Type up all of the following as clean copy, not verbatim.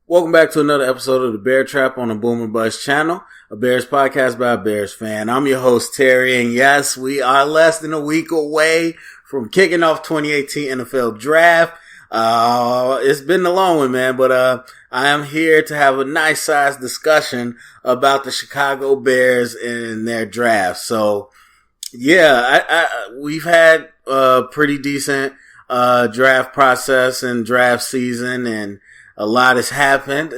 Welcome back to another episode of the Bear Trap on the Boomer Buzz channel, a Bears podcast by a Bears fan. I'm your host, Terry, and yes, we are less than a week away from kicking off 2018 NFL Draft. It's been a long one, man, but I am here to have a nice sized discussion about the Chicago Bears and their draft. So, yeah, we've had a pretty decent draft process and draft season, and a lot has happened.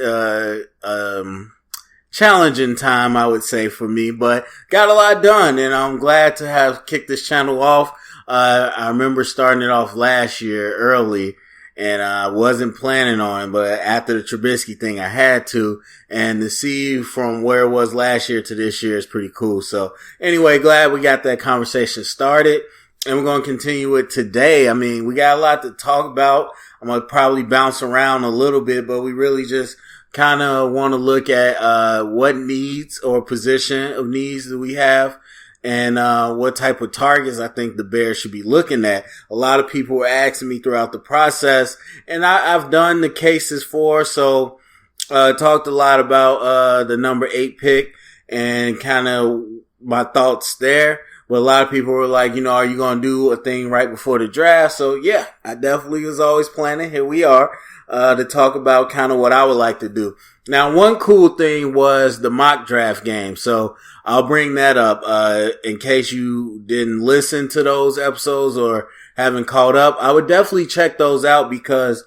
Challenging time, I would say, for me, but got a lot done, and I'm glad to have kicked this channel off. I remember starting it off last year early, and I wasn't planning on, but after the Trubisky thing, I had to, and to see from where it was last year to this year is pretty cool. So anyway, glad we got that conversation started, and we're going to continue it today. I mean, we got a lot to talk about. I'm going to probably bounce around a little bit, but we really just kind of want to look at what needs or position of needs do we have, and what type of targets I think the Bears should be looking at. A lot of people were asking me throughout the process, and I've done the cases for, so talked a lot about the number 8 pick and kind of my thoughts there. But a lot of people were like, are you going to do a thing right before the draft? So yeah, I definitely was always planning. Here we are, to talk about kind of what I would like to do. Now, one cool thing was the mock draft game. So I'll bring that up, in case you didn't listen to those episodes or haven't caught up. I would definitely check those out because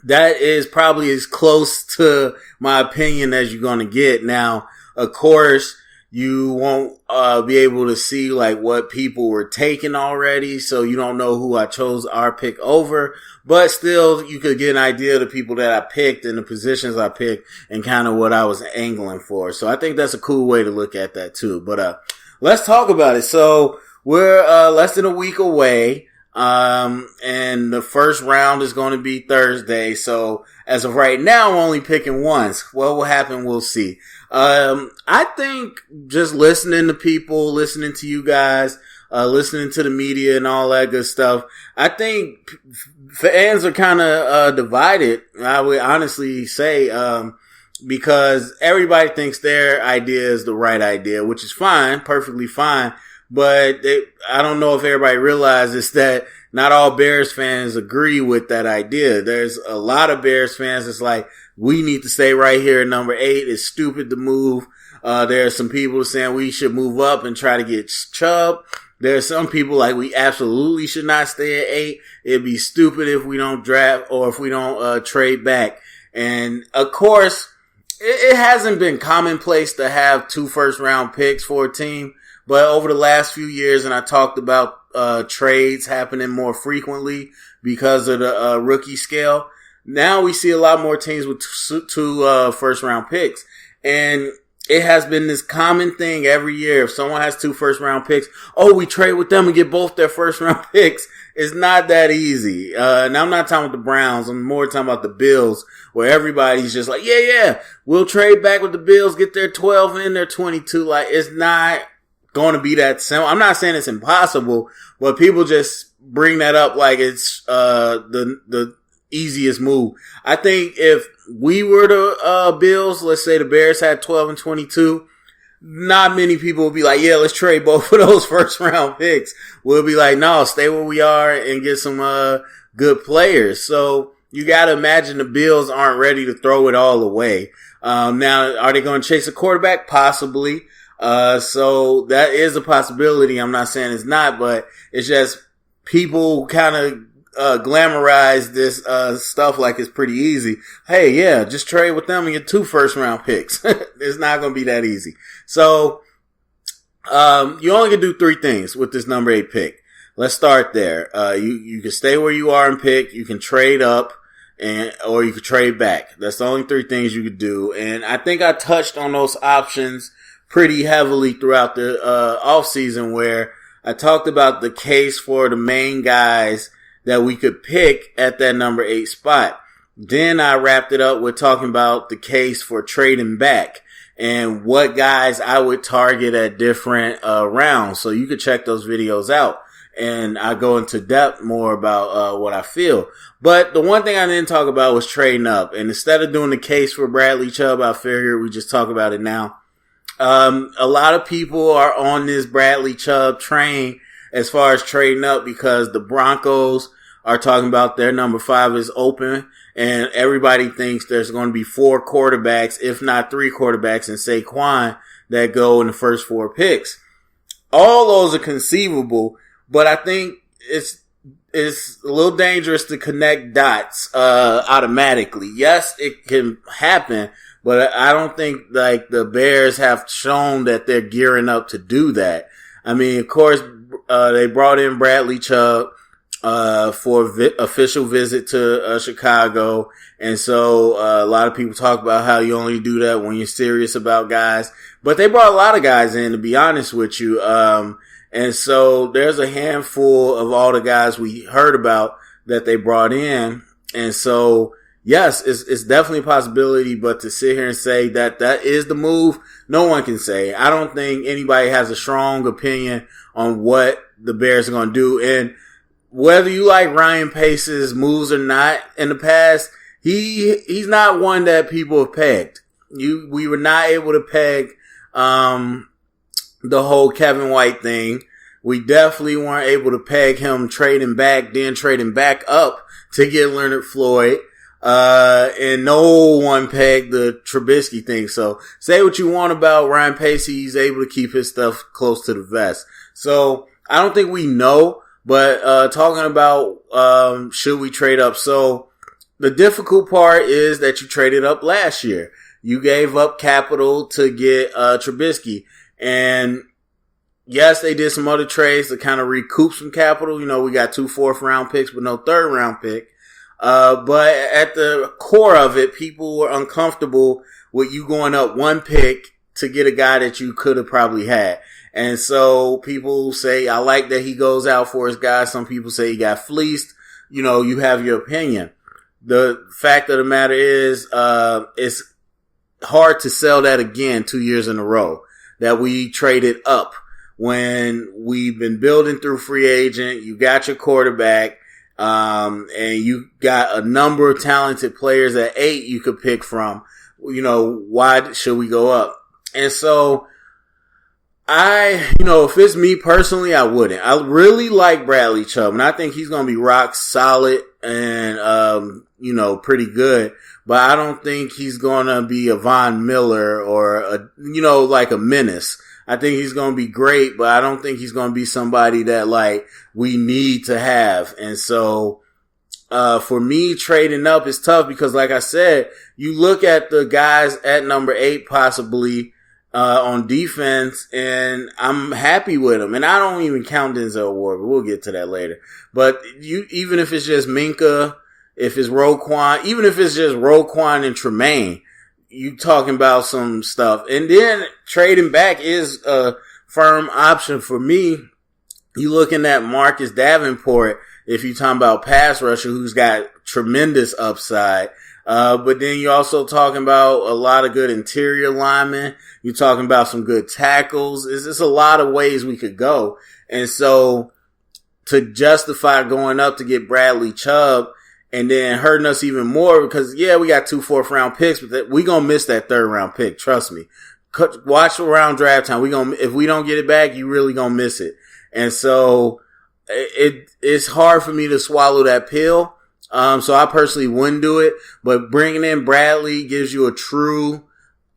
that is probably as close to my opinion as you're going to get. Now, of course, you won't be able to see like what people were taking already, so you don't know who I chose our pick over, but still you could get an idea of the people that I picked and the positions I picked and kind of what I was angling for. So I think that's a cool way to look at that too. But let's talk about it. So we're less than a week away, and the first round is going to be Thursday. So as of right now, I'm only picking once. What will happen, we'll see. I think just listening to people, listening to you guys, listening to the media and all that good stuff, I think fans are kind of divided, I would honestly say, because everybody thinks their idea is the right idea, which is fine, perfectly fine. But I don't know if everybody realizes that not all Bears fans agree with that idea. There's a lot of Bears fans that's like, we need to stay right here at number 8. It's stupid to move. There are some people saying we should move up and try to get Chubb. There are some people like we absolutely should not stay at 8. It'd be stupid if we don't draft or if we don't trade back. And of course, it hasn't been commonplace to have 2 first-round picks for a team. But over the last few years, and I talked about trades happening more frequently because of the rookie scale, now we see a lot more teams with 2 first-round picks. And it has been this common thing every year. If someone has 2 first-round picks, we trade with them and get both their first-round picks. It's not that easy. Now, I'm not talking about the Browns. I'm more talking about the Bills, where everybody's just like, yeah, we'll trade back with the Bills, get their 12 and their 22. Like, it's not going to be that simple. I'm not saying it's impossible, but people just bring that up like it's the easiest move. I think if we were the Bills, let's say the Bears had 12 and 22, not many people would be like, yeah, let's trade both of those first round picks. We'll be like, no, stay where we are and get some good players. So you got to imagine the Bills aren't ready to throw it all away. Now, are they going to chase a quarterback? Possibly. So that is a possibility. I'm not saying it's not, but it's just people kind of glamorize this stuff like it's pretty easy. Hey, yeah, just trade with them and get 2 first round picks. It's not going to be that easy. So you only can do 3 things with this number 8 pick. Let's start there. You can stay where you are and pick. You can trade up, or you can trade back. That's the only 3 things you could do. And I think I touched on those options pretty heavily throughout the off season, where I talked about the case for the main guys that we could pick at that number 8 spot. Then I wrapped it up with talking about the case for trading back and what guys I would target at different rounds. So you could check those videos out. and I go into depth more about what I feel. But the one thing I didn't talk about was trading up. And instead of doing the case for Bradley Chubb, I figured we just talk about it now. A lot of people are on this Bradley Chubb train as far as trading up because the Broncos are talking about their number 5 is open, and everybody thinks there's going to be 4 quarterbacks, if not 3 quarterbacks in Saquon that go in the first 4 picks. All those are conceivable, but I think it's a little dangerous to connect dots automatically. Yes, it can happen, but I don't think like the Bears have shown that they're gearing up to do that. I mean, of course, they brought in Bradley Chubb for official visit to Chicago. And so a lot of people talk about how you only do that when you're serious about guys. But they brought a lot of guys in, to be honest with you. And so there's a handful of all the guys we heard about that they brought in. And so, yes, it's definitely a possibility, but to sit here and say that that is the move, no one can say. I don't think anybody has a strong opinion on what the Bears are going to do. And whether you like Ryan Pace's moves or not in the past, he's not one that people have pegged. We were not able to peg, the whole Kevin White thing. We definitely weren't able to peg him trading back, then trading back up to get Leonard Floyd. And no one pegged the Trubisky thing. So say what you want about Ryan Pace. He's able to keep his stuff close to the vest. So I don't think we know, but, talking about, should we trade up? So the difficult part is that you traded up last year. You gave up capital to get, Trubisky. And yes, they did some other trades to kind of recoup some capital. You know, we got 2 4th-round picks but no 3rd-round pick. But at the core of it, people were uncomfortable with you going up 1 pick to get a guy that you could have probably had. And so people say, I like that he goes out for his guy. Some people say he got fleeced. You know, you have your opinion. The fact of the matter is, it's hard to sell that again 2 years in a row that we traded up when we've been building through free agent. You got your quarterback. And you got a number of talented players at 8 you could pick from. You know, why should we go up? And so if it's me personally, I wouldn't. I really like Bradley Chubb, and I think he's going to be rock solid and, pretty good. But I don't think he's going to be a Von Miller or like a menace. I think he's going to be great, but I don't think he's going to be somebody that like we need to have. And so, for me, trading up is tough because like I said, you look at the guys at number 8 possibly, on defense, and I'm happy with them. And I don't even count Denzel Ward, but we'll get to that later. But even if it's just Minka, if it's Roquan, even if it's just Roquan and Tremaine, you talking about some stuff. And then trading back is a firm option for me. You looking at Marcus Davenport, if you're talking about pass rusher who's got tremendous upside. But then you're also talking about a lot of good interior linemen. You're talking about some good tackles. It's just a lot of ways we could go. And so to justify going up to get Bradley Chubb and then hurting us even more because, yeah, we got 2 4th-round picks, but we going to miss that 3rd-round pick. Trust me. Watch around draft time. If we don't get it back, you really going to miss it. And so it's hard for me to swallow that pill. So I personally wouldn't do it, but bringing in Bradley gives you a true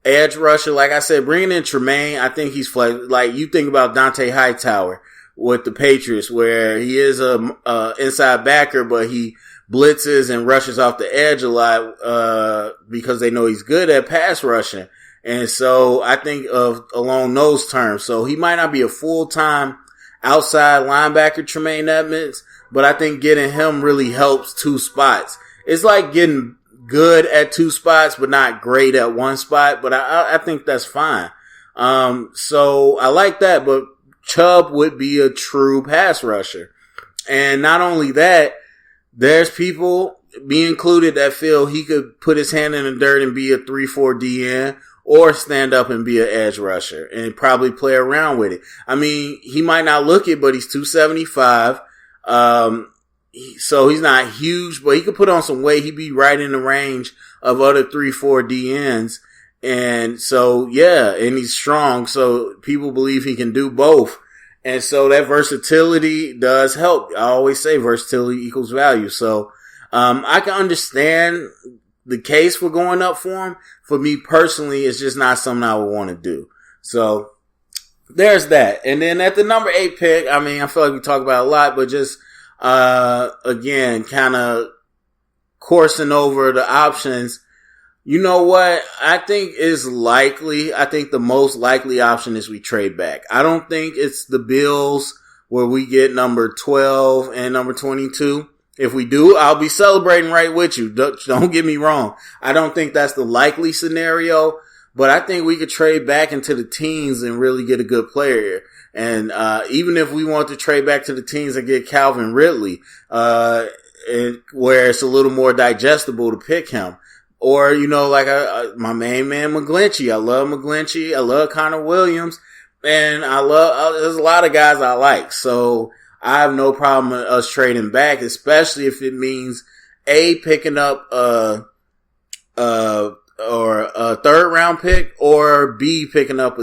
edge rusher. Like I said, bringing in Tremaine, I think he's like you think about Dante Hightower with the Patriots, where he is a inside backer, but he blitzes and rushes off the edge a lot, because they know he's good at pass rushing. And so I think of along those terms. So he might not be a full-time outside linebacker, Tremaine Edmonds, but I think getting him really helps 2 spots. It's like getting good at 2 spots, but not great at 1 spot. But I think that's fine. So I like that, but Chubb would be a true pass rusher. And not only that, there's people, me included, that feel he could put his hand in the dirt and be a 3-4 DN, or stand up and be an edge rusher and probably play around with it. I mean, he might not look it, but he's 275. So he's not huge, but he could put on some weight. He'd be right in the range of other 3-4 DNs. And so, yeah, and he's strong. So people believe he can do both. And so that versatility does help. I always say versatility equals value. So, I can understand the case for going up for him. For me personally, it's just not something I would want to do. So there's that. And then at the number 8 pick, I mean, I feel like we talk about it a lot, but just, again, kind of coursing over the options. You know what? I think the most likely option is we trade back. I don't think it's the Bills where we get number 12 and number 22. If we do, I'll be celebrating right with you. Don't get me wrong. I don't think that's the likely scenario, but I think we could trade back into the teens and really get a good player here. And, even if we want to trade back to the teens and get Calvin Ridley, where it's a little more digestible to pick him. Or, you know, like my main man McGlinchey. I love McGlinchey. I love Connor Williams. And there's a lot of guys I like. So I have no problem with us trading back, especially if it means A, picking up or a third round pick, or B, picking up a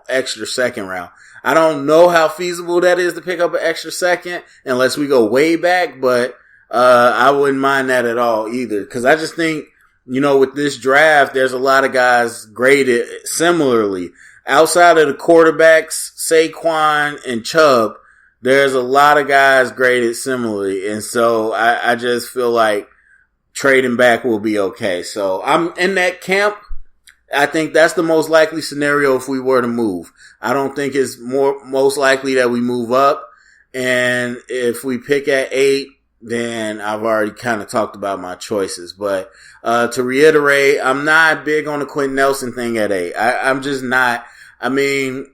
extra second round. I don't know how feasible that is to pick up an extra second unless we go way back, but I wouldn't mind that at all either. Cause I just think, you know, with this draft, there's a lot of guys graded similarly. Outside of the quarterbacks, Saquon and Chubb, there's a lot of guys graded similarly. And so I just feel like trading back will be okay. So I'm in that camp. I think that's the most likely scenario if we were to move. I don't think it's most likely that we move up. And if we pick at 8, then I've already kind of talked about my choices. But to reiterate, I'm not big on the Quentin Nelson thing at 8. I'm just not. I mean,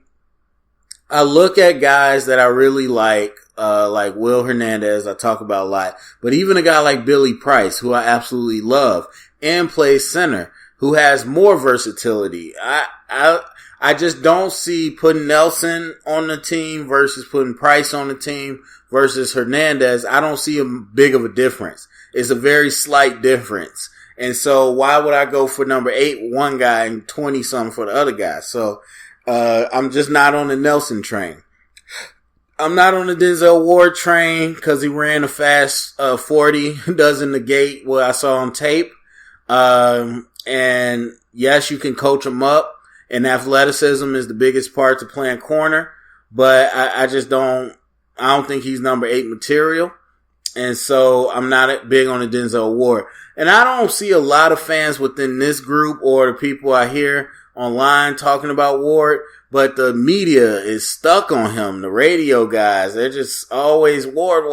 I look at guys that I really like Will Hernandez, I talk about a lot. But even a guy like Billy Price, who I absolutely love, and plays center, who has more versatility. I just don't see putting Nelson on the team versus putting Price on the team versus Hernandez. I don't see a big of a difference. It's a very slight difference. And so why would I go for number 8, one guy, and 20 something for the other guy? So, I'm just not on the Nelson train. I'm not on the Denzel Ward train because he ran a fast, 40, doesn't negate what I saw on tape. And yes, you can coach him up, and athleticism is the biggest part to playing corner, but I don't think he's number 8 material. And so I'm not big on the Denzel Ward. And I don't see a lot of fans within this group or the people I hear online talking about Ward, but the media is stuck on him. The radio guys, they're just always Ward.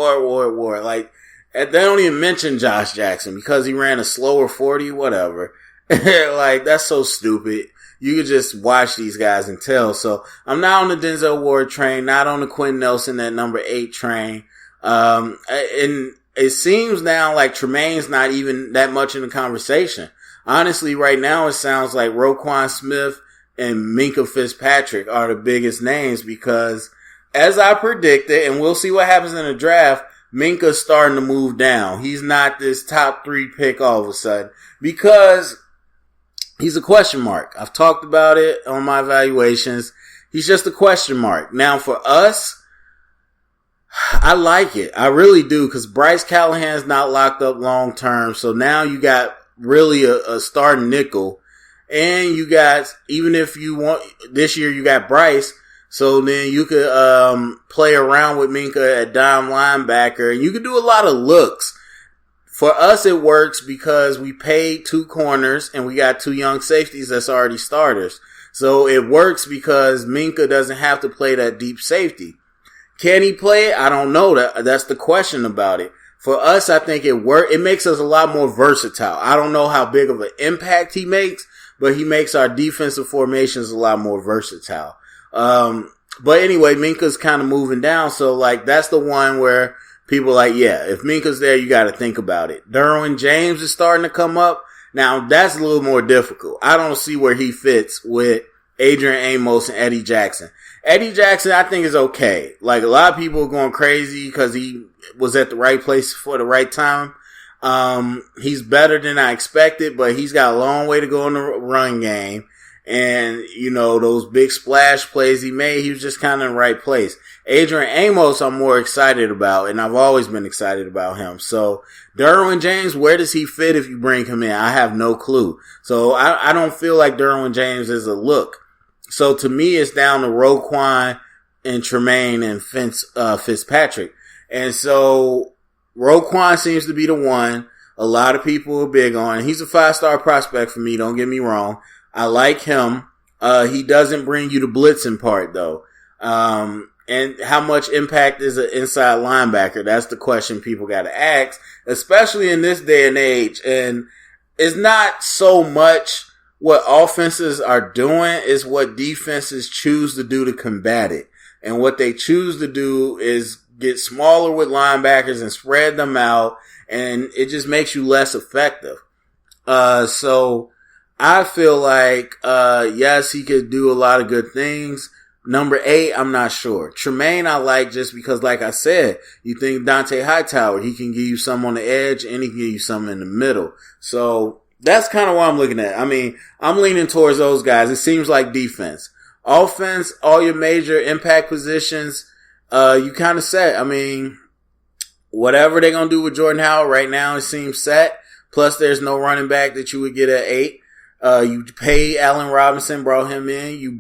Like, they don't even mention Josh Jackson because he ran a slower 40, whatever. Like, that's so stupid. You could just watch these guys and tell. So I'm not on the Denzel Ward train, not on the Quentin Nelson, that number 8 train. And it seems now like Tremaine's not even that much in the conversation. Honestly, right now it sounds like Roquan Smith and Minkah Fitzpatrick are the biggest names because, as I predicted, and we'll see what happens in the draft, Minkah's starting to move down. He's not this top 3 pick all of a sudden because he's a question mark. I've talked about it on my evaluations. He's just a question mark. Now for us, I like it. I really do, because Bryce Callahan's not locked up long term. So now you got really a starting nickel. And you got, even if you want, this year you got Bryce. So then you could play around with Minkah at dime linebacker. And you could do a lot of looks. For us, it works because we paid 2 corners and we got 2 young safeties that's already starters. So it works because Minkah doesn't have to play that deep safety. Can he play it? I don't know. That's the question about it. For us, I think it makes us a lot more versatile. I don't know how big of an impact he makes, but he makes our defensive formations a lot more versatile. But anyway, Minkah's kind of moving down. So like, that's the one where people are like, yeah, if Minkah's there, you got to think about it. Derwin James is starting to come up. Now, that's a little more difficult. I don't see where he fits with Adrian Amos and Eddie Jackson. Eddie Jackson, I think, is okay. Like, a lot of people are going crazy because he was at the right place for the right time. He's better than I expected, but he's got a long way to go in the run game. And, you know, those big splash plays he made, he was just kind of in the right place. Adrian Amos, I'm more excited about, and I've always been excited about him. So, Derwin James, where does he fit if you bring him in? I have no clue. So, I don't feel like Derwin James is a look. So, to me, it's down to Roquan and Tremaine and Fitzpatrick. And so, Roquan seems to be the one a lot of people are big on. He's a 5-star prospect for me, don't get me wrong. I like him. He doesn't bring you the blitzing part, though. And how much impact is an inside linebacker? That's the question people got to ask, especially in this day and age. And it's not so much what offenses are doing, is what defenses choose to do to combat it. And what they choose to do is get smaller with linebackers and spread them out, and it just makes you less effective. So I feel like, yes, he could do a lot of good things. Number 8, I'm not sure. Tremaine, I like just because, like I said, you think Dante Hightower, he can give you some on the edge and he can give you some in the middle. So that's kind of what I'm looking at. I mean, I'm leaning towards those guys. It seems like defense. Offense, all your major impact positions, you kind of set. I mean, whatever they're going to do with Jordan Howard right now, it seems set. Plus, there's no running back that you would get at 8. You paid Allen Robinson, brought him in. You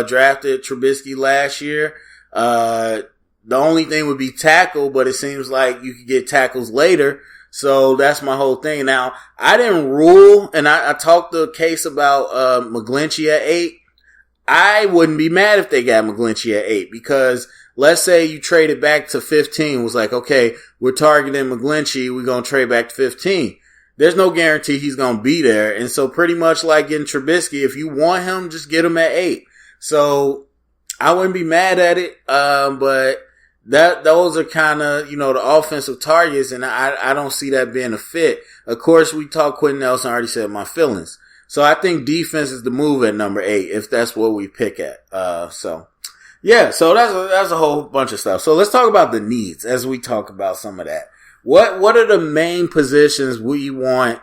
drafted Trubisky last year. The only thing would be tackle, but it seems like you could get tackles later. So that's my whole thing. Now, I didn't rule, and I talked the case about McGlinchey at 8. I wouldn't be mad if they got McGlinchey at 8 because let's say you traded back to 15. Was like, okay, we're targeting McGlinchey. We're going to trade back to 15. There's no guarantee he's going to be there. And so pretty much like getting Trubisky, if you want him, just get him at 8. So I wouldn't be mad at it. But those are kind of, you know, the offensive targets. And I don't see that being a fit. Of course, we talked Quentin Nelson. I already said my feelings. So I think defense is the move at number 8, if that's what we pick at. So that's a whole bunch of stuff. So let's talk about the needs as we talk about some of that. What are the main positions we want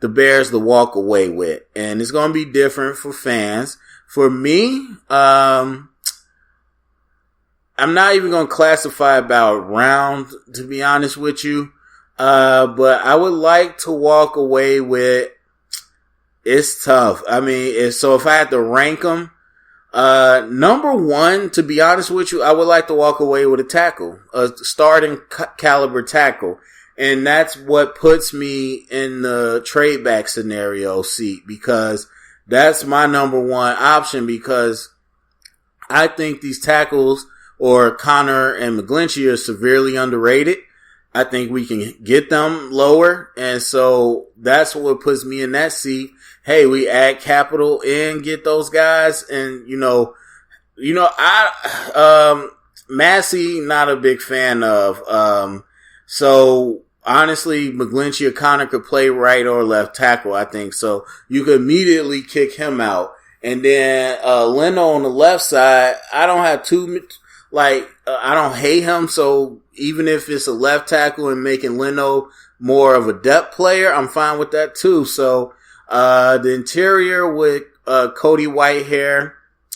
the Bears to walk away with? And it's going to be different for fans. For me, I'm not even going to classify about round, to be honest with you. But I would like to walk away with, it's tough. I mean, if I had to rank them, number 1, to be honest with you, I would like to walk away with a tackle, a starting caliber tackle. And that's what puts me in the trade back scenario seat, because that's my number 1 option, because I think these tackles, or Connor and McGlinchey, are severely underrated. I think we can get them lower. And so that's what puts me in that seat. Hey, we add capital and get those guys. And, Massey, not a big fan of. So honestly, McGlinchey or Connor could play right or left tackle, I think. So you could immediately kick him out. And then, Leno on the left side, I don't have I don't hate him. So even if it's a left tackle and making Leno more of a depth player, I'm fine with that too. So, the interior with, Cody Whitehair,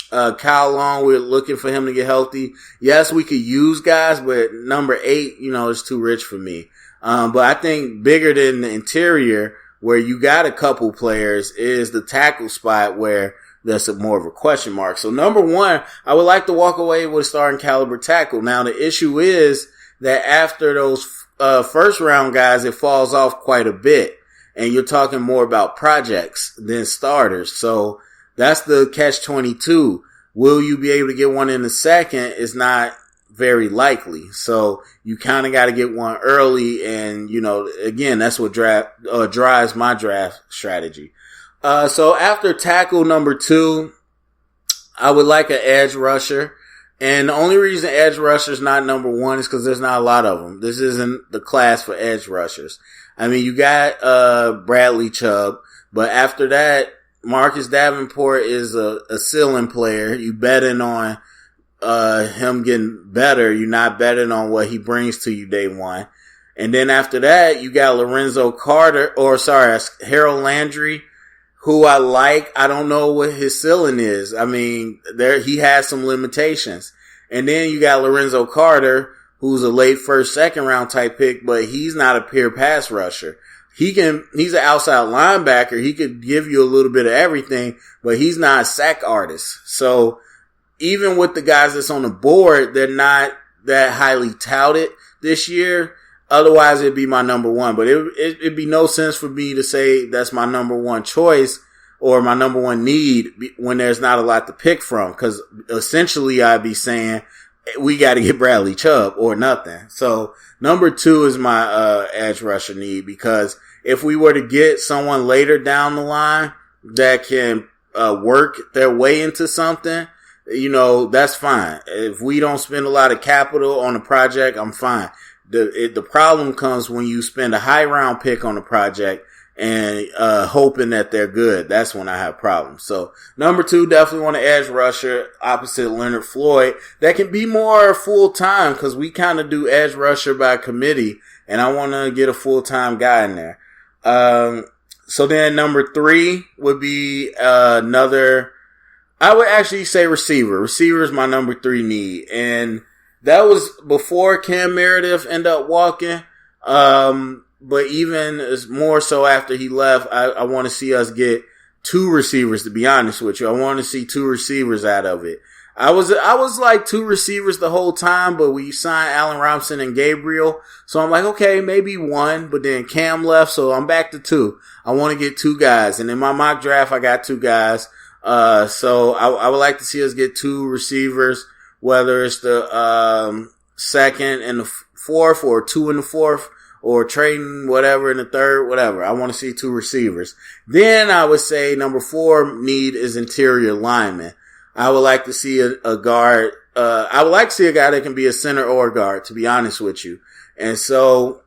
Kyle Long, we're looking for him to get healthy. Yes, we could use guys, but number 8, is too rich for me. But I think bigger than the interior, where you got a couple players, is the tackle spot where that's more of a question mark. So number 1, I would like to walk away with a starting caliber tackle. Now the issue is that after those, first round guys, it falls off quite a bit. And you're talking more about projects than starters. So that's the catch-22. Will you be able to get one in the second? Is not very likely. So you kind of got to get one early. And, again, that's what drives my draft strategy. So after tackle number 2, I would like an edge rusher. And the only reason edge rusher is not number 1 is because there's not a lot of them. This isn't the class for edge rushers. I mean, you got Bradley Chubb, But after that, Marcus Davenport is a ceiling player. You betting on him getting better. You're not betting on what he brings to you day one. And then after that, you got Harold Landry, who I like. I don't know what his ceiling is. I mean, he has some limitations. And then you got Lorenzo Carter, who's a late first, second round type pick, but he's not a pure pass rusher. He's an outside linebacker. He could give you a little bit of everything, but he's not a sack artist. So even with the guys that's on the board, they're not that highly touted this year. Otherwise, it'd be my number one. But it'd be no sense for me to say that's my number one choice or my number one need when there's not a lot to pick from. Because essentially, I'd be saying we got to get Bradley Chubb or nothing. So number two is my edge rusher need, because if we were to get someone later down the line that can work their way into something, that's fine. If we don't spend a lot of capital on a project, I'm fine. The problem comes when you spend a high round pick on a project and hoping that they're good. That's when I have problems. So number two, definitely want an edge rusher opposite Leonard Floyd that can be more full time, because we kind of do edge rusher by committee, and I want to get a full time guy in there. So then number three would be I would actually say receiver. Receiver is my number three need, and that was before Cam Meredith ended up walking. But even as more so after he left, I want to see us get two receivers, to be honest with you. I want to see two receivers out of it. I was like two receivers the whole time, but we signed Allen Robinson and Gabriel. So I'm like, okay, maybe one, but then Cam left, so I'm back to two. I want to get two guys. And in my mock draft, I got two guys. So I would like to see us get two receivers, whether it's the second and the fourth, or two in the fourth, or trading whatever in the third, whatever. I want to see two receivers. Then I would say number four need is interior lineman. I would like to see a guard. I would like to see a guy that can be a center or a guard, to be honest with you. And so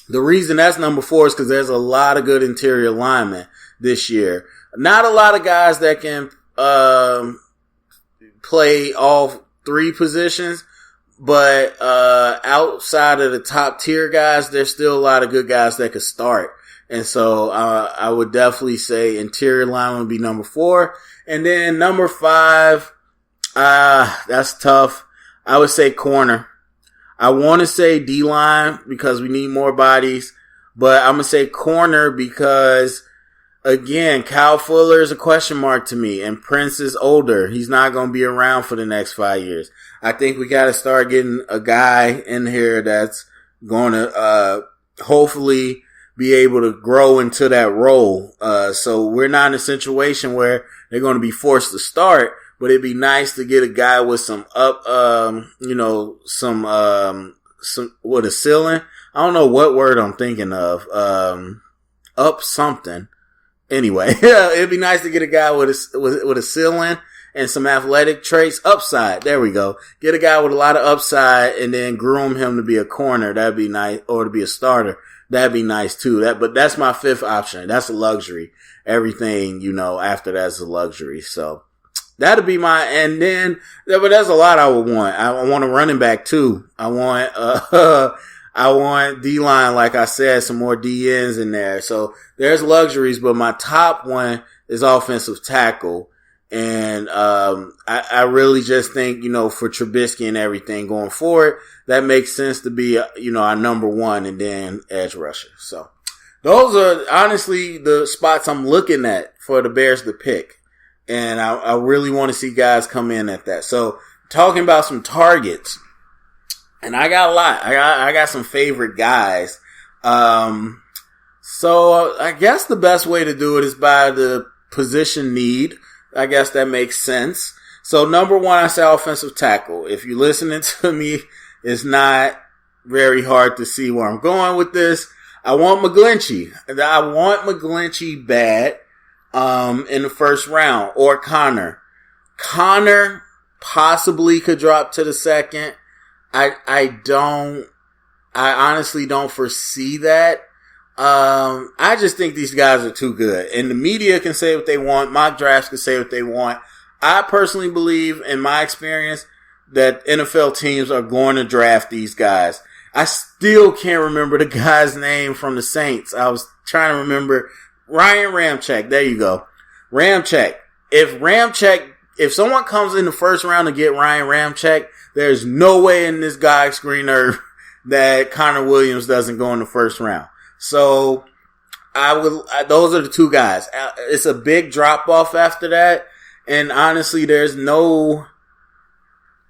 the reason that's number four is because there's a lot of good interior linemen this year. Not a lot of guys that can play all three positions. But outside of the top tier guys, there's still a lot of good guys that could start. And so I would definitely say interior line would be number four. And then number five, that's tough. I would say corner. I want to say D-line because we need more bodies. But I'm going to say corner because, again, Kyle Fuller is a question mark to me. And Prince is older. He's not going to be around for the next 5 years. I think we got to start getting a guy in here that's going to hopefully be able to grow into that role. So we're not in a situation where they're going to be forced to start, but it'd be nice to get a guy with some with a ceiling. I don't know what word I'm thinking of. Up something. Anyway, it'd be nice to get a guy with a ceiling and some athletic traits. Upside. There we go. Get a guy with a lot of upside and then groom him to be a corner. That'd be nice. Or to be a starter. That'd be nice too. But that's my fifth option. That's a luxury. Everything, after that's a luxury. So that'd be and then, but that's a lot I would want. I want a running back too. I want, I want D-line, like I said, some more DNs in there. So there's luxuries, but my top one is offensive tackle. And I really just think, for Trubisky and everything going forward, that makes sense to be, our number one and then edge rusher. So those are honestly the spots I'm looking at for the Bears to pick. And I really want to see guys come in at that. So talking about some targets, and I got a lot. I got some favorite guys. So I guess the best way to do it is by the position need. I guess that makes sense. So number one, I say offensive tackle. If you're listening to me, it's not very hard to see where I'm going with this. I want McGlinchey. I want McGlinchey bad, in the first round, or Connor. Connor possibly could drop to the second. I honestly don't foresee that. I just think these guys are too good. And the media can say what they want. Mock drafts can say what they want. I personally believe, in my experience, that NFL teams are going to draft these guys. I still can't remember the guy's name from the Saints. I was trying to remember. Ryan Ramczyk. There you go. Ramczyk. If someone comes in the first round to get Ryan Ramczyk, there's no way in this guy's green earth that Connor Williams doesn't go in the first round. So those are the two guys. It's a big drop off after that. And honestly, there's no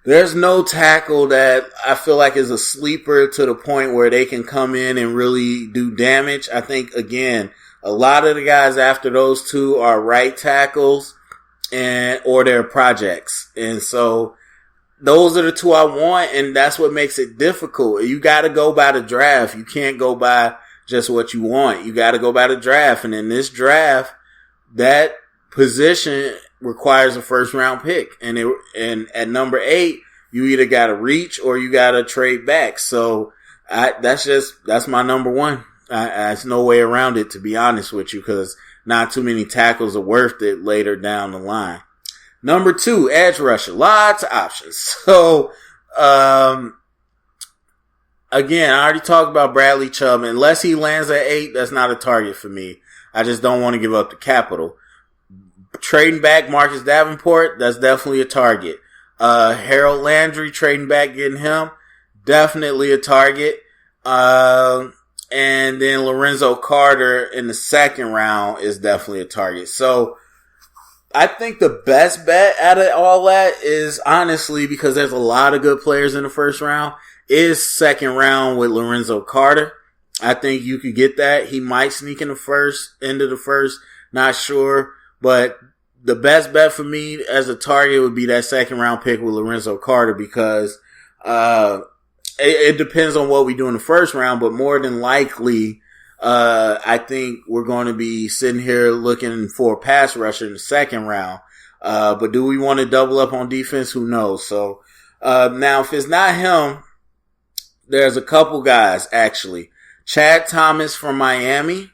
tackle that I feel like is a sleeper to the point where they can come in and really do damage. I think, again, a lot of the guys after those two are right tackles or they're projects. And so those are the two I want, and that's what makes it difficult. You got to go by the draft. You can't go by just what you want. You got to go by the draft. And in this draft, that position requires a first round pick. And at number 8, you either got to reach or you got to trade back. So that's my number 1. There's no way around it, to be honest with you, because not too many tackles are worth it later down the line. Number 2, edge rusher. Lots of options. So, again, I already talked about Bradley Chubb. Unless he lands at 8, that's not a target for me. I just don't want to give up the capital. Trading back Marcus Davenport, that's definitely a target. Harold Landry, trading back, getting him, definitely a target. And then Lorenzo Carter in the second round is definitely a target. So I think the best bet out of all that is, honestly, because there's a lot of good players in the first round, is second round with Lorenzo Carter. I think you could get that. He might sneak in the end of the first, not sure. But the best bet for me as a target would be that second round pick with Lorenzo Carter, because it depends on what we do in the first round, but more than likely, I think we're going to be sitting here looking for a pass rusher in the second round. But do we want to double up on defense? Who knows? So, now if it's not him, there's a couple guys, actually. Chad Thomas from Miami.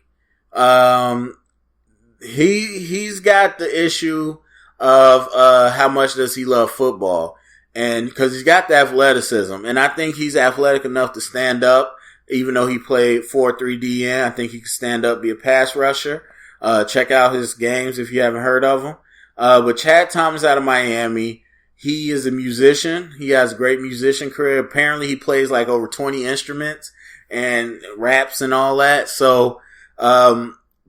He's got the issue of, how much does he love football? And because he's got the athleticism, and I think he's athletic enough to stand up, even though he played 4-3 DN. I think he can stand up, be a pass rusher. Check out his games if you haven't heard of him. But Chad Thomas out of Miami, he is a musician. He has a great musician career. Apparently he plays like over 20 instruments and raps and all that. So,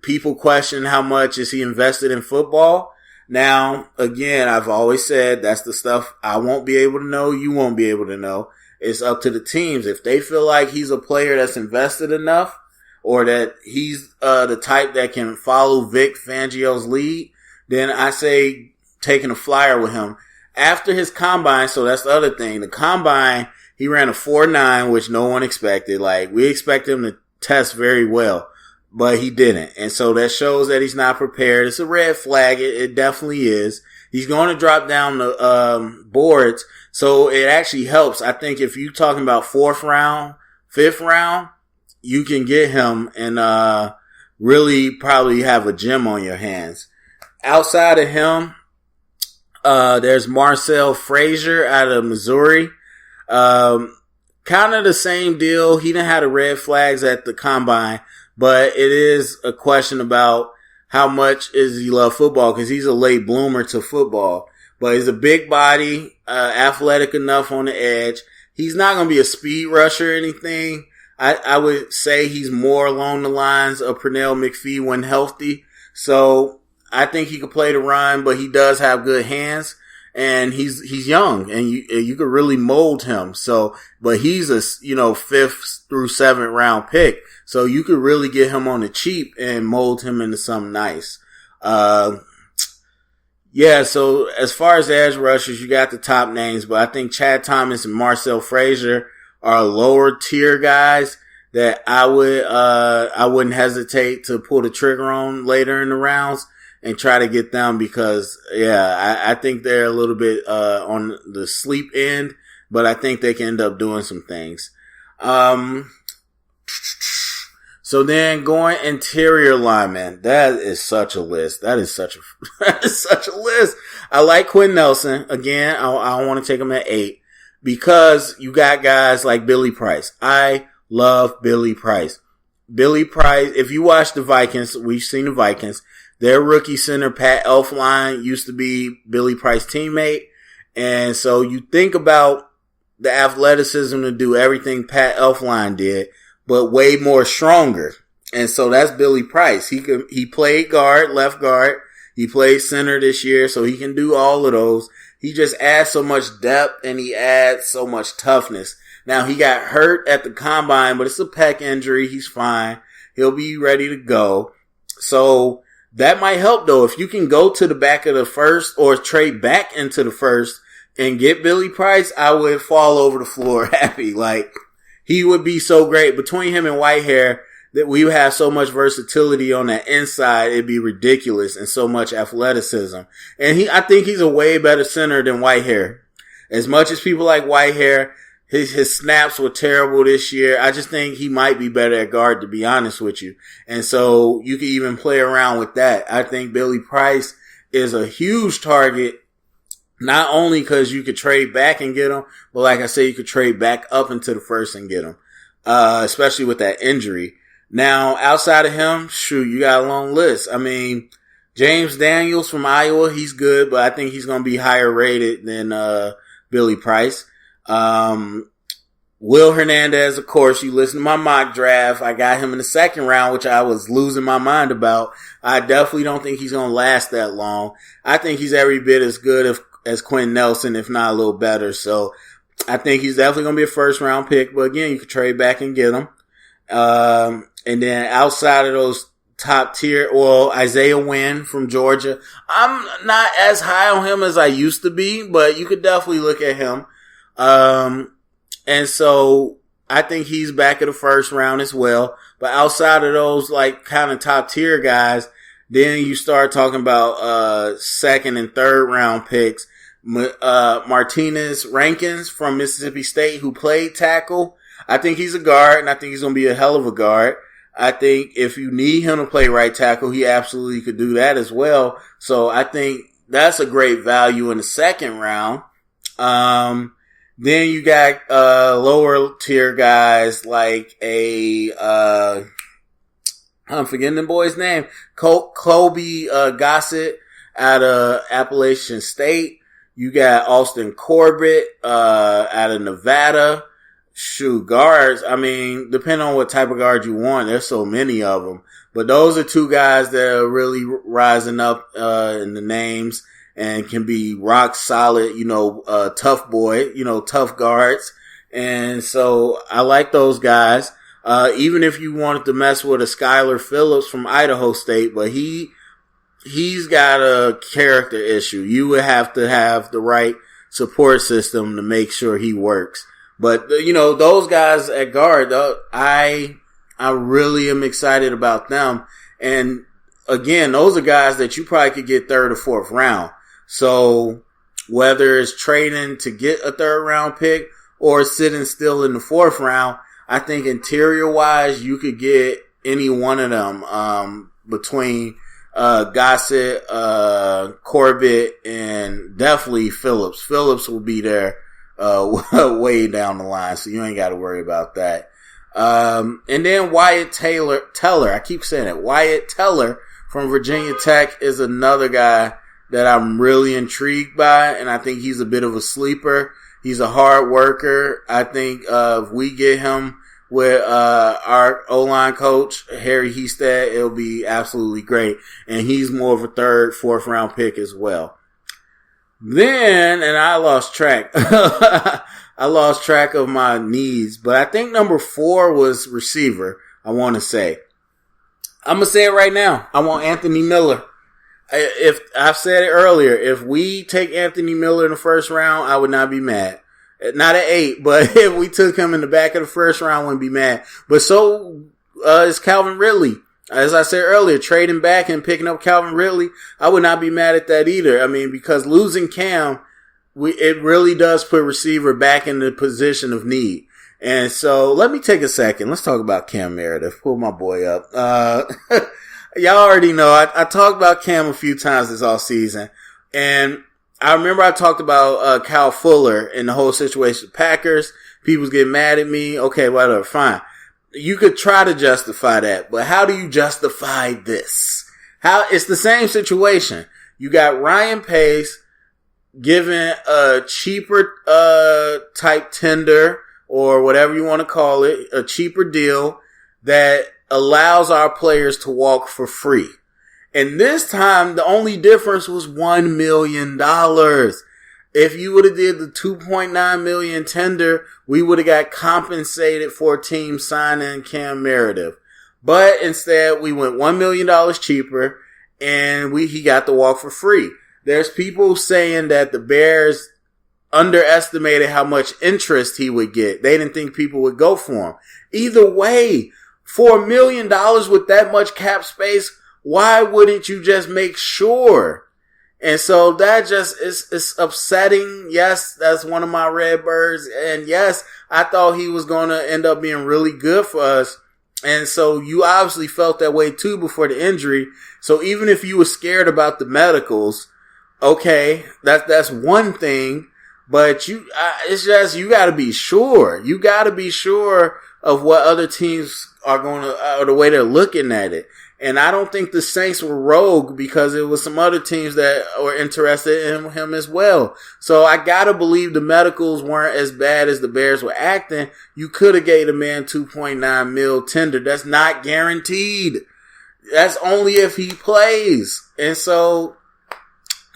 people question how much is he invested in football. Now, again, I've always said that's the stuff I won't be able to know. You won't be able to know. It's up to the teams. If they feel like he's a player that's invested enough, or that he's the type that can follow Vic Fangio's lead, then I say taking a flyer with him. After his combine, so that's the other thing. The combine, he ran a 4.9, which no one expected. Like, we expected him to test very well, but he didn't. And so that shows that he's not prepared. It's a red flag. It definitely is. He's going to drop down the boards, so it actually helps. I think if you're talking about 4th round, 5th round, you can get him and really probably have a gem on your hands. Outside of him, there's Marcel Frazier out of Missouri. Kind of the same deal. He didn't have the red flags at the combine, but it is a question about how much is he love football, because he's a late bloomer to football. But he's a big body, athletic enough on the edge. He's not going to be a speed rusher or anything. I would say he's more along the lines of Pernell McPhee when healthy. So I think he could play the run, but he does have good hands. And he's young, and you could really mold him. So, but he's a, 5th through 7th round pick. So you could really get him on the cheap and mold him into something nice. Yeah, so as far as edge rushers, you got the top names, but I think Chad Thomas and Marcel Frazier are lower tier guys that I wouldn't hesitate to pull the trigger on later in the rounds and try to get them, because, I think they're a little bit on the sleep end, but I think they can end up doing some things. So then going interior lineman, that is such a list. That is such a list. I like Quinn Nelson. Again, I want to take him at 8 because you got guys like Billy Price. I love Billy Price. Billy Price, if you watch the Vikings, we've seen the Vikings. Their rookie center, Pat Elflein, used to be Billy Price's teammate. And so you think about the athleticism to do everything Pat Elflein did, but way more stronger. And so that's Billy Price. He played guard, left guard. He played center this year, so he can do all of those. He just adds so much depth and he adds so much toughness. Now he got hurt at the combine, but it's a pec injury. He's fine. He'll be ready to go. So that might help though. If you can go to the back of the first or trade back into the first and get Billy Price, I would fall over the floor happy. Like, he would be so great. Between him and Whitehair, that we would have so much versatility on that inside, it'd be ridiculous, and so much athleticism. And I think he's a way better center than Whitehair. As much as people like Whitehair, his snaps were terrible this year. I just think he might be better at guard, to be honest with you. And so you can even play around with that. I think Billy Price is a huge target, not only because you could trade back and get him, but like I said, you could trade back up into the first and get him, especially with that injury. Now, outside of him, shoot, you got a long list. I mean, James Daniels from Iowa, he's good, but I think he's going to be higher rated than Billy Price. Will Hernandez, of course, you listen to my mock draft. I got him in the second round, which I was losing my mind about. I definitely don't think he's going to last that long. I think he's every bit as good as Quinn Nelson, if not a little better. So I think he's definitely going to be a first round pick. But again, you could trade back and get him. And then outside of those top tier, well, Isaiah Wynn from Georgia. I'm not as high on him as I used to be, but you could definitely look at him. And so I think he's back in the first round as well. But outside of those, like, kind of top tier guys, then you start talking about, second and third round picks. Martinez Rankins from Mississippi State, who played tackle. I think he's a guard, and I think he's going to be a hell of a guard. I think if you need him to play right tackle, he absolutely could do that as well. So I think that's a great value in the second round. Then you got lower tier guys like I'm forgetting the boy's name, Kobe Gossett out of Appalachian State. You got Austin Corbett out of Nevada. Shoot, guards, I mean, depending on what type of guard you want, there's so many of them. But those are two guys that are really rising up in the names and can be rock solid, tough boy, tough guards. And so I like those guys. Even if you wanted to mess with a Skylar Phillips from Idaho State, but he's got a character issue. You would have to have the right support system to make sure he works. But, those guys at guard, I really am excited about them. And again, those are guys that you probably could get third or fourth round. So whether it's trading to get a third round pick or sitting still in the fourth round, I think interior wise, you could get any one of them, between, Gossett, Corbett, and definitely Phillips. Phillips will be there way down the line, so you ain't got to worry about that. And then Wyatt Teller, I keep saying it, Wyatt Teller from Virginia Tech is another guy that I'm really intrigued by, and I think he's a bit of a sleeper. He's a hard worker. I think if we get him with our O-line coach, Harry Hestad, it'll be absolutely great. And he's more of a third, fourth round pick as well. Then, and I lost track. I lost track of my needs, but I think number 4 was receiver, I want to say. I'm going to say it right now. I want Anthony Miller. If I've said it earlier, if we take Anthony Miller in the first round, I would not be mad. Not at 8, but if we took him in the back of the first round, I wouldn't be mad. But so is Calvin Ridley. As I said earlier, trading back and picking up Calvin Ridley, I would not be mad at that either. I mean, because losing Cam, it really does put receiver back in the position of need. And so let me take a second. Let's talk about Cam Meredith. Pull my boy up. Y'all already know I talked about Cam a few times this all season, and I remember I talked about Kyle Fuller and the whole situation with Packers. People's getting mad at me. Okay, whatever, fine. You could try to justify that, but how do you justify this? It's the same situation. You got Ryan Pace given a cheaper type tender or whatever you want to call it, a cheaper deal that allows our players to walk for free. And this time, the only difference was $1 million. If you would have did the $2.9 million tender, we would have got compensated for a team signing Cam Meredith. But instead, we went $1 million cheaper, and he got to walk for free. There's people saying that the Bears underestimated how much interest he would get. They didn't think people would go for him. Either way, for $1 million with that much cap space, why wouldn't you just make sure? And so that just is upsetting. Yes, that's one of my Redbirds. And yes, I thought he was going to end up being really good for us. And so you obviously felt that way too before the injury. So even if you were scared about the medicals, okay, that's one thing. But it's just, you got to be sure. You got to be sure of what other teams are going to, or the way they're looking at it. And I don't think the Saints were rogue because it was some other teams that were interested in him as well. So I gotta believe the medicals weren't as bad as the Bears were acting. You could have gave the man $2.9 million tender. That's not guaranteed. That's only if he plays. And so,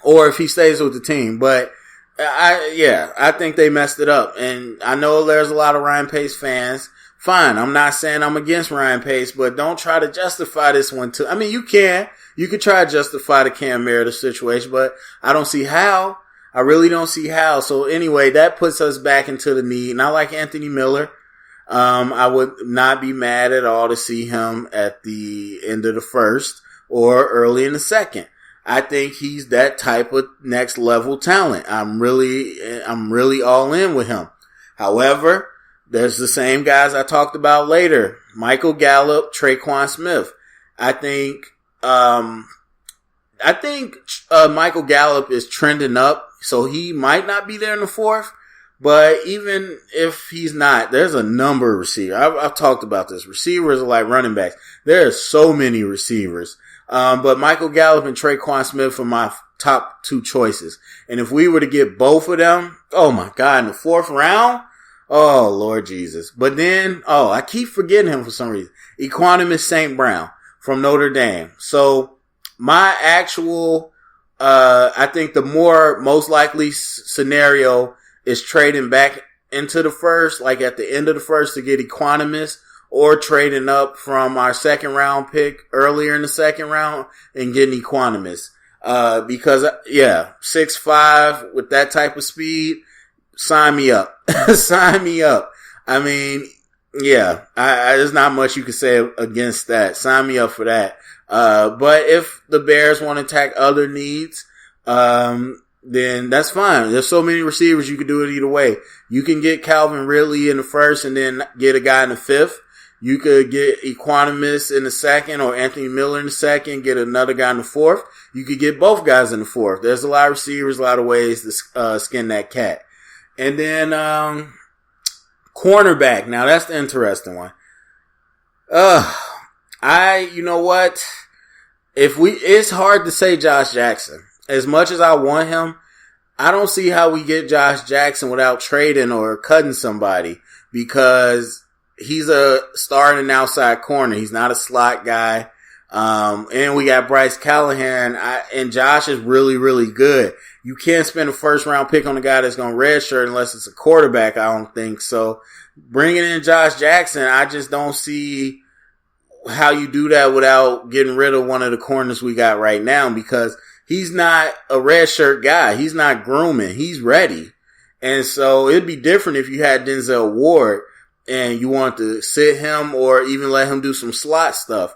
or if he stays with the team. But I think they messed it up. And I know there's a lot of Ryan Pace fans. Fine, I'm not saying I'm against Ryan Pace, but don't try to justify this one too. I mean, you could try to justify the Cam Meredith situation, but I don't see how. I really don't see how. So anyway, that puts us back into the need. Not like Anthony Miller. I would not be mad at all to see him at the end of the first or early in the second. I think he's that type of next level talent. I'm really all in with him. However, there's the same guys I talked about later. Michael Gallup, Traquan Smith. I think Michael Gallup is trending up, so he might not be there in the fourth. But even if he's not, there's a number of receivers. I've talked about this. Receivers are like running backs. There are so many receivers. But Michael Gallup and Traquan Smith are my top two choices. And if we were to get both of them, oh my God, in the fourth round, oh, Lord Jesus. But then, I keep forgetting him for some reason. Equanimus St. Brown from Notre Dame. So my actual, I think the most likely scenario is trading back into the first, like at the end of the first to get Equanimus, or trading up from our second round pick earlier in the second round and getting Equanimus. Because 6'5" with that type of speed, sign me up. Sign me up. I mean, yeah, there's not much you can say against that. Sign me up for that. But if the Bears want to attack other needs, then that's fine. There's so many receivers, you could do it either way. You can get Calvin Ridley in the first and then get a guy in the fifth. You could get Equanimus in the second or Anthony Miller in the second, get another guy in the fourth. You could get both guys in the fourth. There's a lot of receivers, a lot of ways to skin that cat. And then cornerback. Now that's the interesting one. You know what? It's hard to say Josh Jackson. As much as I want him, I don't see how we get Josh Jackson without trading or cutting somebody, because he's a starting outside corner. He's not a slot guy. And we got Bryce Callahan, and Josh is really, really good. You can't spend a first round pick on a guy that's going to redshirt unless it's a quarterback. I don't think so. Bringing in Josh Jackson, I just don't see how you do that without getting rid of one of the corners we got right now, because he's not a redshirt guy. He's not grooming. He's ready. And so it'd be different if you had Denzel Ward and you want to sit him or even let him do some slot stuff.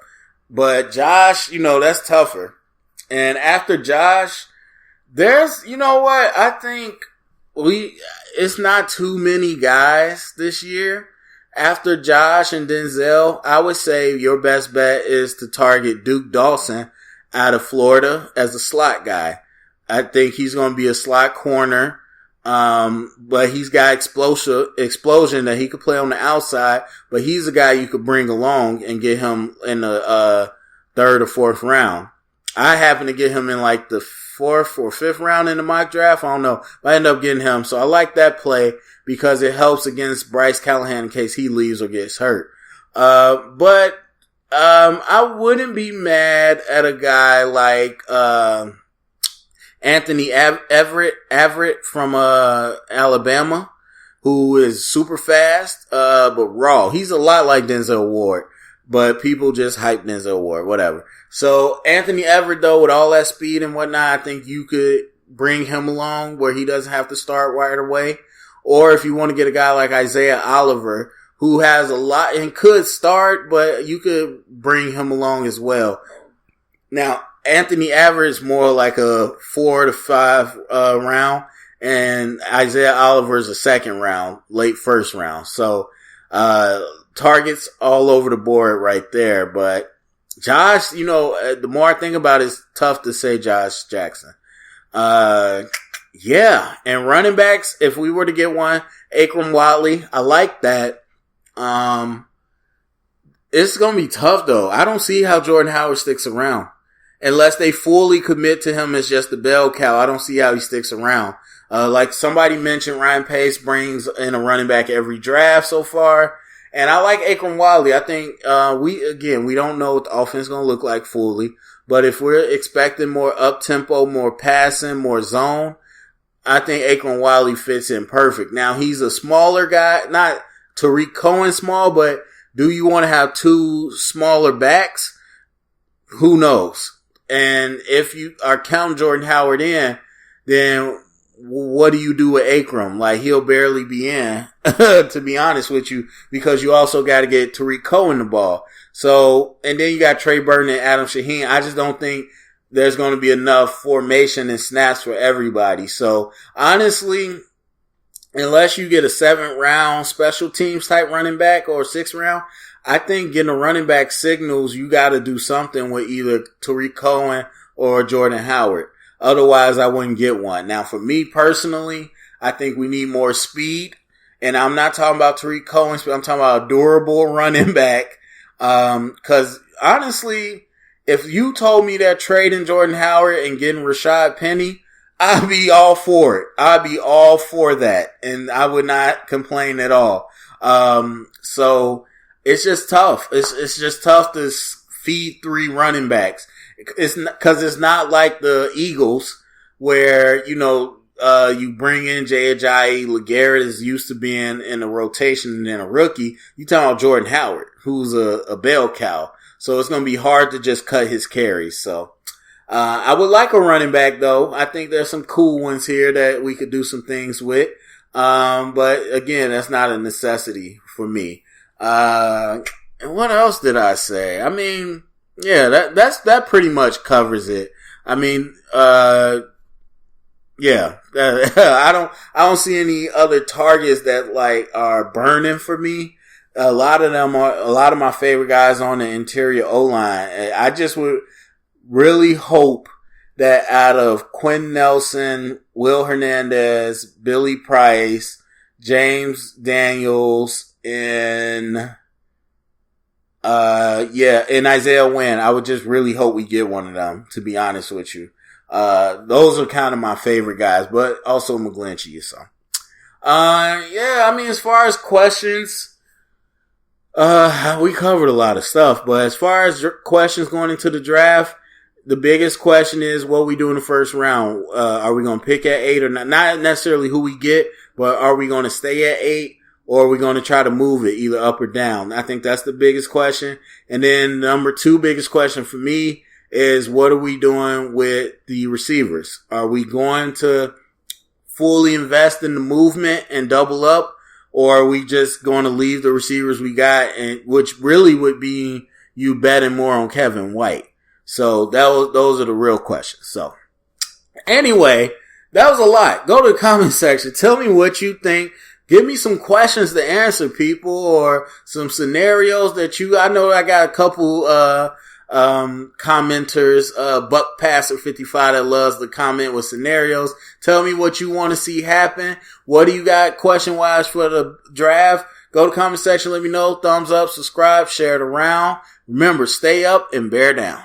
But Josh, that's tougher. And after Josh, there's, I think it's not too many guys this year. after Josh and Denzel, I would say your best bet is to target Duke Dawson out of Florida as a slot guy. I think he's going to be a slot corner. But he's got explosion that he could play on the outside, but he's a guy you could bring along and get him in the, third or fourth round. I happen to get him in like the fourth or fifth round in the mock draft. I don't know. I end up getting him. So I like that play because it helps against Bryce Callahan in case he leaves or gets hurt. But I wouldn't be mad at a guy like, Anthony Everett from Alabama, who is super fast, but raw. He's a lot like Denzel Ward, but people just hype Denzel Ward, whatever. So Anthony Everett, though, with all that speed and whatnot, I think you could bring him along where he doesn't have to start right away. Or if you want to get a guy like Isaiah Oliver, who has a lot and could start, but you could bring him along as well. Now, Anthony Everett is more like a 4 to 5 round, and Isaiah Oliver is a second round, late first round. So targets all over the board right there. But Josh, the more I think about it, it's tough to say Josh Jackson. Yeah, and running backs, if we were to get one, Akram Watley, I like that. It's gonna be tough though. I don't see how Jordan Howard sticks around. Unless they fully commit to him as just a bell cow, I don't see how he sticks around. Like somebody mentioned, Ryan Pace brings in a running back every draft so far. And I like Akram Watley. I think, we don't know what the offense is going to look like fully. But if we're expecting more up-tempo, more passing, more zone, I think Akram Watley fits in perfect. Now, he's a smaller guy, not Tariq Cohen small, but do you want to have two smaller backs? Who knows? And if you are counting Jordan Howard in, then what do you do with Akram? Like, he'll barely be in, to be honest with you, because you also got to get Tariq Cohen the ball. So, and then you got Trey Burton and Adam Shaheen. I just don't think there's going to be enough formation and snaps for everybody. So, honestly, unless you get a 7th round special teams type running back or 6th round, I think getting a running back signals you got to do something with either Tariq Cohen or Jordan Howard. Otherwise, I wouldn't get one. Now, for me personally, I think we need more speed. And I'm not talking about Tariq Cohen, but I'm talking about a durable running back. Cause honestly, if you told me that trading Jordan Howard and getting Rashad Penny, I'd be all for it. I'd be all for that. And I would not complain at all. So it's just tough. It's just tough to feed 3 running backs. It's not like the Eagles where, you bring in Jay Ajayi, LeGarrette is used to being in a rotation and then a rookie. You talking about Jordan Howard, who's a bell cow. So it's going to be hard to just cut his carries. So, I would like a running back though. I think there's some cool ones here that we could do some things with. But again, that's not a necessity for me. And what else did I say? I mean, yeah, that pretty much covers it. I mean, yeah, I don't see any other targets that like are burning for me. A lot of my favorite guys on the interior O-line. I just would really hope that out of Quentin Nelson, Will Hernandez, Billy Price, James Daniels, and Isaiah Wynn, I would just really hope we get one of them, to be honest with you. Those are kind of my favorite guys, but also McGlinchey, so. I mean, as far as questions, we covered a lot of stuff, but as far as questions going into the draft, the biggest question is what we do in the first round. Are we going to pick at 8 or not? Not necessarily who we get, but are we going to stay at 8? Or are we going to try to move it either up or down? I think that's the biggest question. And then number 2 biggest question for me is what are we doing with the receivers? Are we going to fully invest in the movement and double up? Or are we just going to leave the receivers we got, and which really would be you betting more on Kevin White? So those are the real questions. So anyway, that was a lot. Go to the comment section. Tell me what you think. give me some questions to answer, people, or some scenarios that I know I got a couple, commenters, Buck Passer 55 that loves to comment with scenarios. Tell me what you want to see happen. What do you got question wise for the draft? Go to the comment section. Let me know. Thumbs up, subscribe, share it around. Remember, stay up and bear down.